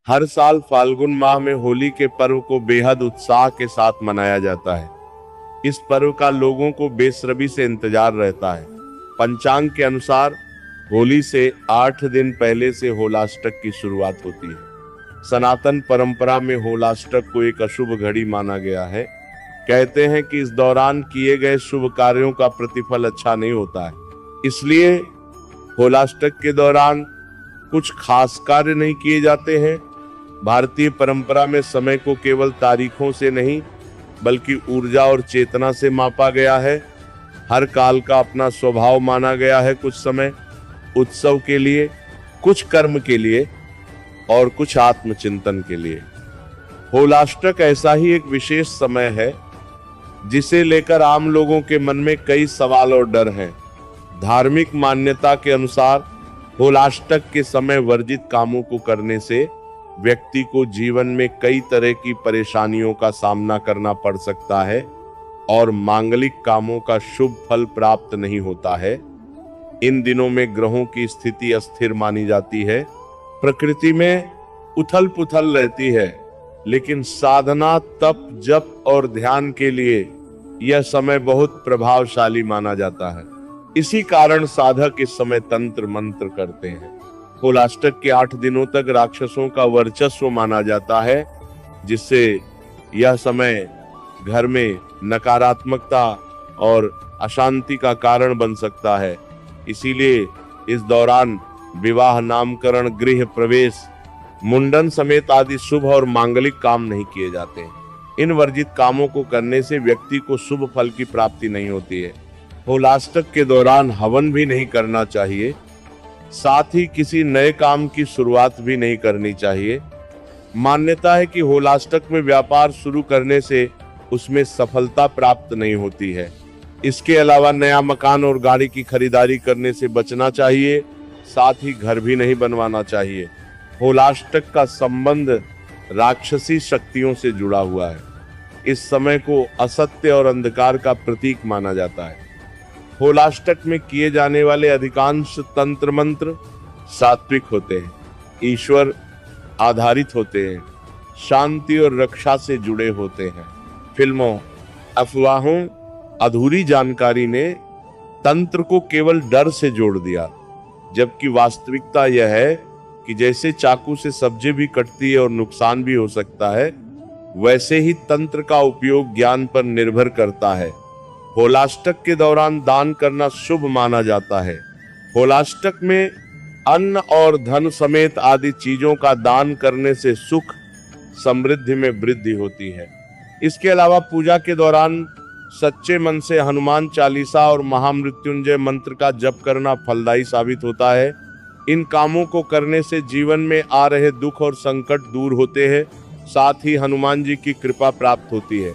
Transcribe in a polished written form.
हर साल फाल्गुन माह में होली के पर्व को बेहद उत्साह के साथ मनाया जाता है। इस पर्व का लोगों को बेसब्री से इंतजार रहता है। पंचांग के अनुसार होली से 8 दिन पहले से होलाष्टक की शुरुआत होती है। सनातन परंपरा में होलाष्टक को एक अशुभ घड़ी माना गया है। कहते हैं कि इस दौरान किए गए शुभ कार्यों का प्रतिफल अच्छा नहीं होता है, इसलिए होलाष्टक के दौरान कुछ खास कार्य नहीं किए जाते हैं। भारतीय परंपरा में समय को केवल तारीखों से नहीं बल्कि ऊर्जा और चेतना से मापा गया है। हर काल का अपना स्वभाव माना गया है। कुछ समय उत्सव के लिए, कुछ कर्म के लिए और कुछ आत्मचिंतन के लिए। होलाष्टक ऐसा ही एक विशेष समय है जिसे लेकर आम लोगों के मन में कई सवाल और डर हैं। धार्मिक मान्यता के अनुसार होलाष्टक के समय वर्जित कामों को करने से व्यक्ति को जीवन में कई तरह की परेशानियों का सामना करना पड़ सकता है और मांगलिक कामों का शुभ फल प्राप्त नहीं होता है। इन दिनों में ग्रहों की स्थिति अस्थिर मानी जाती है। प्रकृति में उथल पुथल रहती है, लेकिन साधना, तप, जप और ध्यान के लिए यह समय बहुत प्रभावशाली माना जाता है। इसी कारण साधक इस समय तंत्र मंत्र करते हैं। होलाष्टक के 8 दिनों तक राक्षसों का वर्चस्व माना जाता है, जिससे यह समय घर में नकारात्मकता और अशांति का कारण बन सकता है। इसीलिए इस दौरान विवाह, नामकरण, गृह प्रवेश, मुंडन समेत आदि शुभ और मांगलिक काम नहीं किए जाते हैं। इन वर्जित कामों को करने से व्यक्ति को शुभ फल की प्राप्ति नहीं होती है। होलाष्टक के दौरान हवन भी नहीं करना चाहिए, साथ ही किसी नए काम की शुरुआत भी नहीं करनी चाहिए। मान्यता है कि होलाष्टक में व्यापार शुरू करने से उसमें सफलता प्राप्त नहीं होती है। इसके अलावा नया मकान और गाड़ी की खरीदारी करने से बचना चाहिए। साथ ही घर भी नहीं बनवाना चाहिए। होलाष्टक का संबंध राक्षसी शक्तियों से जुड़ा हुआ है। इस समय को असत्य और अंधकार का प्रतीक माना जाता है। होलाष्टक में किए जाने वाले अधिकांश तंत्र मंत्र सात्विक होते हैं, ईश्वर आधारित होते हैं, शांति और रक्षा से जुड़े होते हैं। फिल्मों, अफवाहों, अधूरी जानकारी ने तंत्र को केवल डर से जोड़ दिया, जबकि वास्तविकता यह है कि जैसे चाकू से सब्जी भी कटती है और नुकसान भी हो सकता है, वैसे ही तंत्र का उपयोग ज्ञान पर निर्भर करता है। होलाष्टक के दौरान दान करना शुभ माना जाता है। होलाष्टक में अन्न और धन समेत आदि चीजों का दान करने से सुख, समृद्धि में वृद्धि होती है। इसके अलावा पूजा के दौरान सच्चे मन से हनुमान चालीसा और महामृत्युंजय मंत्र का जप करना फलदायी साबित होता है। इन कामों को करने से जीवन में आ रहे दुख और संकट दूर होते हैं। साथ ही हनुमान जी की कृपा प्राप्त होती है।